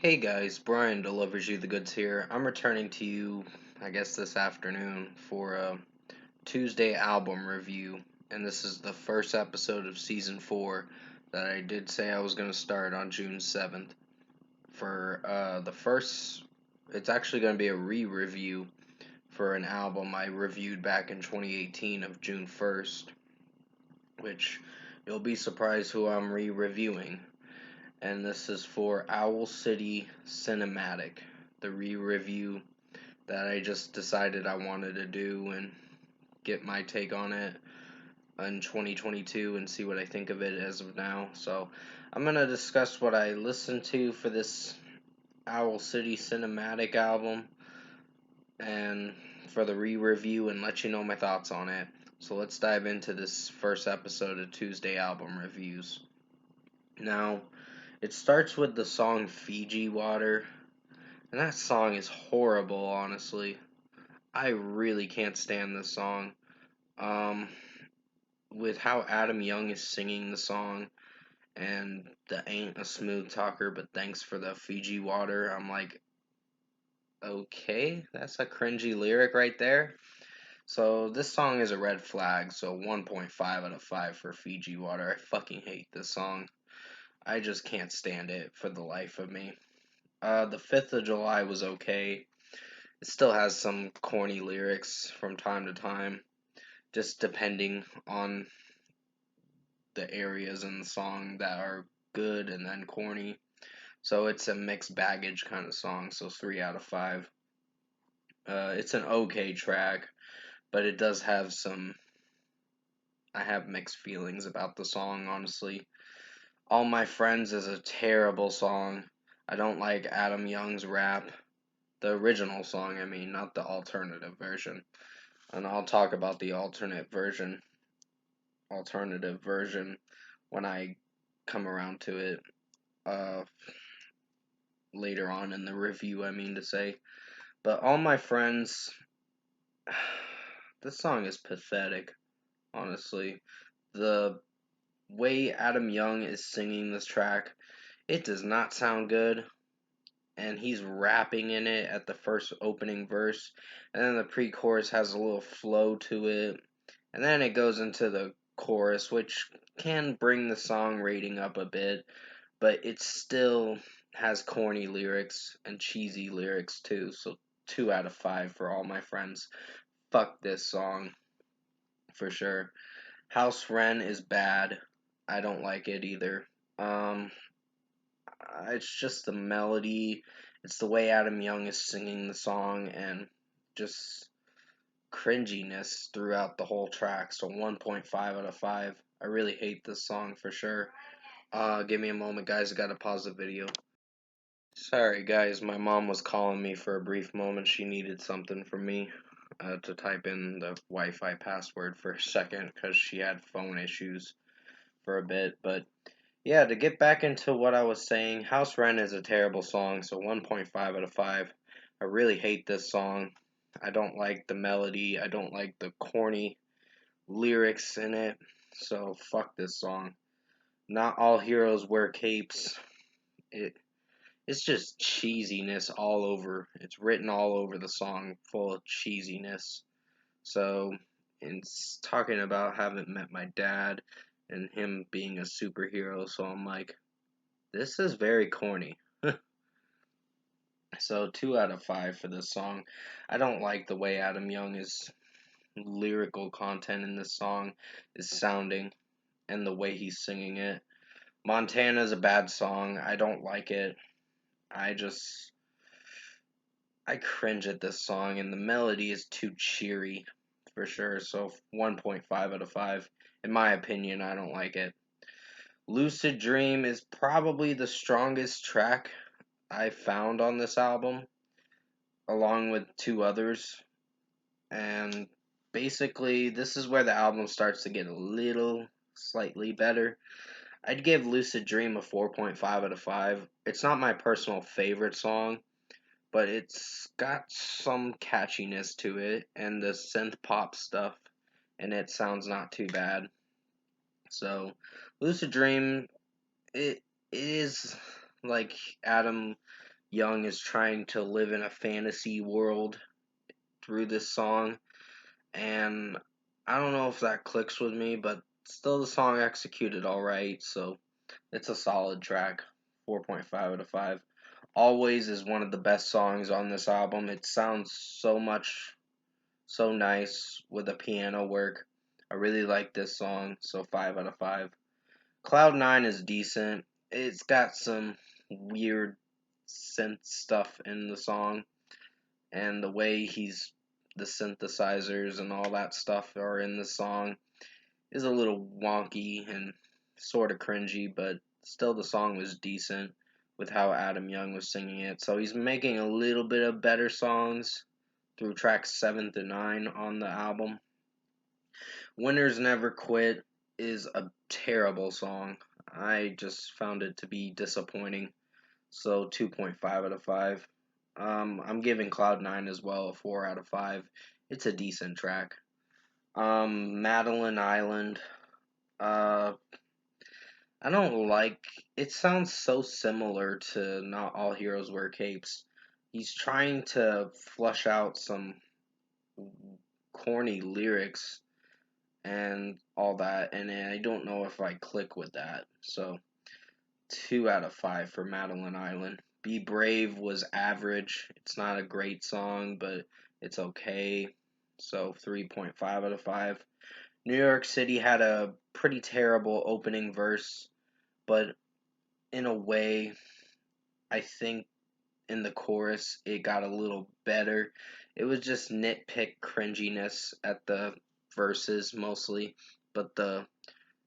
Hey guys, Brian delivers you the goods here. I'm returning to you, I guess this afternoon, for a Tuesday album review, and this is the first episode of season 4 that I did say I was going to start on June 7th. For the first, it's actually going to be a re-review for an album I reviewed back in 2018 of June 1st, which you'll be surprised who I'm re-reviewing. And this is for Owl City Cinematic, the re-review that I just decided I wanted to do and get my take on it in 2022 and see what I think of it as of now. So I'm going to discuss what I listened to for this Owl City Cinematic album and for the re-review and let you know my thoughts on it. So let's dive into this first episode of Tuesday Album Reviews. Now, it starts with the song Fiji Water, and that song is horrible, honestly. I really can't stand this song. Um, with how Adam Young is singing the song, and the ain't a smooth talker, but thanks for the Fiji Water, I'm like, okay, that's a cringy lyric right there. So this song is a red flag, so 1.5 out of 5 for Fiji Water. I fucking hate this song. I just can't stand it for the life of me. The 5th of July was okay. It still has some corny lyrics from time to time, just depending on the areas in the song that are good and then corny. So it's a mixed baggage kind of song, so 3 out of 5. It's an okay track, but it does have some. I have mixed feelings about the song, honestly. All My Friends is a terrible song. I don't like Adam Young's rap. The original song, I mean, not the alternative version. And I'll talk about the alternative version when I come around to it uh, later on in the review, I mean to say. But All My Friends, this song is pathetic, honestly. The way Adam Young is singing this track, it does not sound good. And he's rapping in it at the first opening verse. And then the pre chorus has a little flow to it. And then it goes into the chorus, which can bring the song rating up a bit, but it still has corny lyrics and cheesy lyrics too. So 2 out of 5 for All My Friends. Fuck this song for sure. House Wren is bad. I don't like it either. Um, it's just the melody. It's the way Adam Young is singing the song and just cringiness throughout the whole track. So 1.5 out of 5. I really hate this song for sure. Give me a moment, guys. I gotta pause the video. Sorry, guys. My mom was calling me for a brief moment. She needed something from me to type in the Wi-Fi password for a second because she had phone issues for a bit. But yeah, to get back into what I was saying, House Wren is a terrible song. So 1.5 out of 5. I really hate this song. I don't like the melody. I don't like the corny lyrics in it. So fuck this song. Not All Heroes Wear Capes. It it's just cheesiness all over. It's written all over the song, full of cheesiness. So, in talking about Haven't Met My Dad and him being a superhero, so I'm like, this is very corny. So 2 out of 5 for this song. I don't like the way Adam Young is lyrical content in this song is sounding and the way he's singing it. Montana's a bad song. I don't like it. I just I cringe at this song and the melody is too cheery for sure. So 1.5 out of 5. In my opinion, I don't like it. Lucid Dream is probably the strongest track I found on this album along with 2 others. And basically, this is where the album starts to get a little slightly better. I'd give Lucid Dream a 4.5 out of 5. It's not my personal favorite song, but it's got some catchiness to it, and the synth pop stuff, and it sounds not too bad. So, Lucid Dream, it is like Adam Young is trying to live in a fantasy world through this song, and I don't know if that clicks with me, but still the song executed alright, so it's a solid track. 4.5 out of 5. Always is one of the best songs on this album. It sounds so nice with the piano work. I really like this song, so 5 out of 5. Cloud 9 is decent. It's got some weird synth stuff in the song, and the way the synthesizers and all that stuff are in the song is a little wonky and sort of cringy, but still the song was decent with how Adam Young was singing it. So he's making a little bit of better songs through tracks 7 to 9 on the album. Winners Never Quit is a terrible song. I just found it to be disappointing. So 2.5 out of 5. I'm giving Cloud 9 as well a 4 out of 5. It's a decent track. Madeline Island. Uh, I don't like. It sounds so similar to Not All Heroes Wear Capes. He's trying to flush out some corny lyrics and all that, and I don't know if I click with that. So 2 out of 5 for Madeline Island. Be Brave was average. It's not a great song, but it's okay. So 3.5 out of 5. New York City had a pretty terrible opening verse, but in a way, I think in the chorus it got a little better. It was just nitpick cringiness at the verses mostly, but the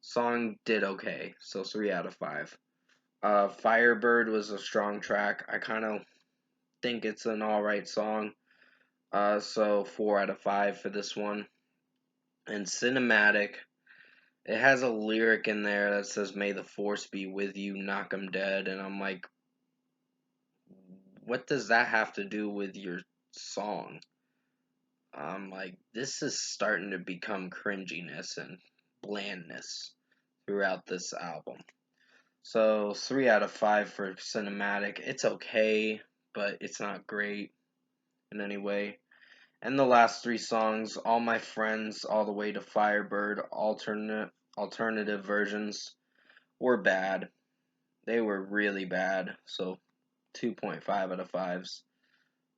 song did okay, so 3 out of 5. Firebird was a strong track. I kind of think it's an alright song, so 4 out of 5 for this one. And Cinematic, it has a lyric in there that says, "May the force be with you, knock 'em dead," and I'm like, what does that have to do with your song? I'm like, this is starting to become cringiness and blandness throughout this album. So 3 out of 5 for Cinematic. It's okay, but it's not great in any way. And the last 3 songs, All My Friends, all the way to Firebird, alternative versions, were bad. They were really bad. So 2.5 out of 5s.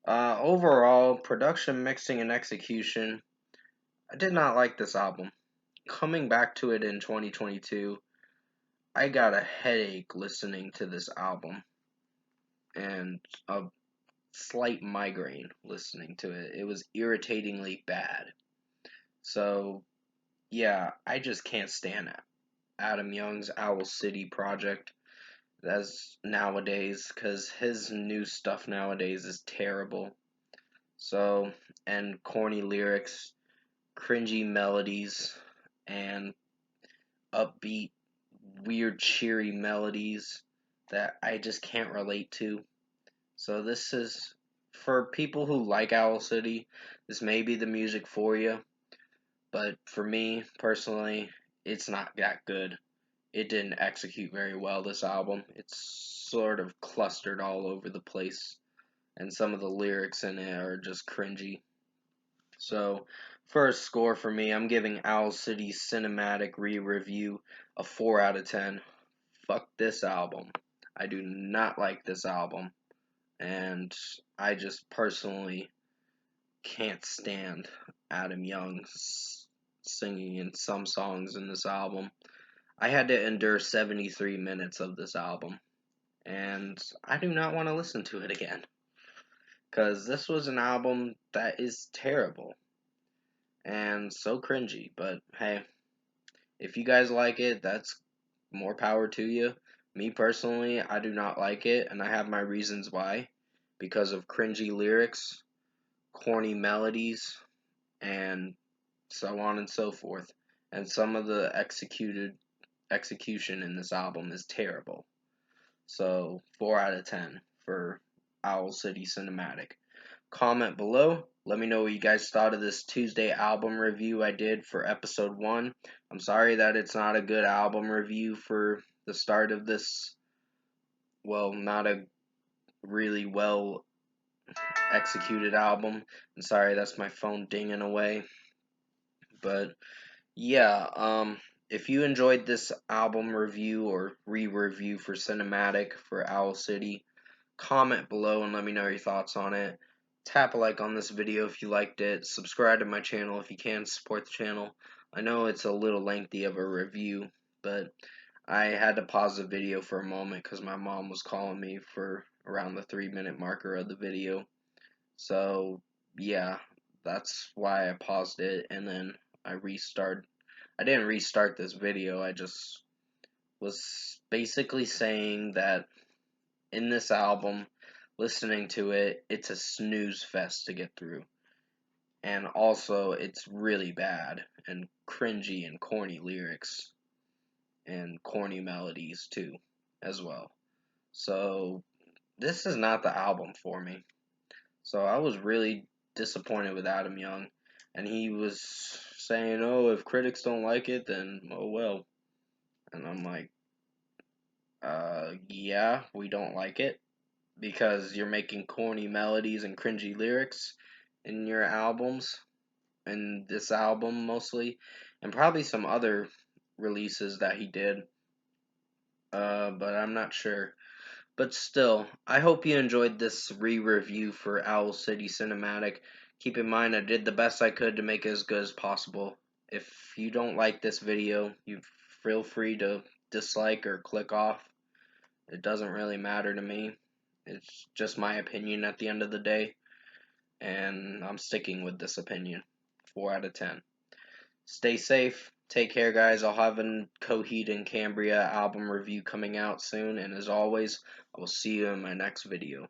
Overall, production, mixing, and execution, I did not like this album. Coming back to it in 2022, I got a headache listening to this album and a slight migraine listening to it. It was irritatingly bad. So, yeah, I just can't stand Adam Young's Owl City project as nowadays, because his new stuff nowadays is terrible. So, and corny lyrics, cringy melodies, and upbeat, weird, cheery melodies that I just can't relate to. So this is, for people who like Owl City, this may be the music for you, but for me, personally, it's not that good. It didn't execute very well, this album. It's sort of clustered all over the place, and some of the lyrics in it are just cringy. So, first score for me, I'm giving Owl City Cinematic Re-Review a 4 out of 10. Fuck this album. I do not like this album, and I just personally can't stand Adam Young singing in some songs in this album. I had to endure 73 minutes of this album, and I do not want to listen to it again, because this was an album that is terrible and so cringy. But hey, if you guys like it, that's more power to you. Me personally, I do not like it, and I have my reasons why. Because of cringy lyrics, corny melodies, and so on and so forth. And some of the execution in this album is terrible. So 4 out of 10 for Owl City Cinematic. Comment below. Let me know what you guys thought of this Tuesday album review I did for episode 1. I'm sorry that it's not a good album review for the start of this. Well, not a really well executed album. And sorry, that's my phone dinging away. But yeah, if you enjoyed this album review or re-review for Cinematic for Owl City, comment below and let me know your thoughts on it. Tap a like on this video if you liked it. Subscribe to my channel if you can. Support the channel. I know it's a little lengthy of a review, but I had to pause the video for a moment because my mom was calling me for around the 3-minute marker of the video. So yeah, that's why I paused it and then I restarted. I didn't restart this video. I just was basically saying that in this album, listening to it, it's a snooze fest to get through. And also, it's really bad and cringy and corny lyrics and corny melodies too, as well. So, this is not the album for me. So, I was really disappointed with Adam Young. And he was saying, oh, if critics don't like it, then oh well. And I'm like, yeah, we don't like it because you're making corny melodies and cringy lyrics in your albums, in this album mostly, and probably some other releases that he did, but I'm not sure. But still, I hope you enjoyed this re-review for Owl City Cinematic. Keep in mind I did the best I could to make it as good as possible. If you don't like this video, you feel free to dislike or click off. It doesn't really matter to me. It's just my opinion at the end of the day, and I'm sticking with this opinion. 4 out of 10. Stay safe. Take care, guys. I'll have a Coheed and Cambria album review coming out soon, and as always, I will see you in my next video.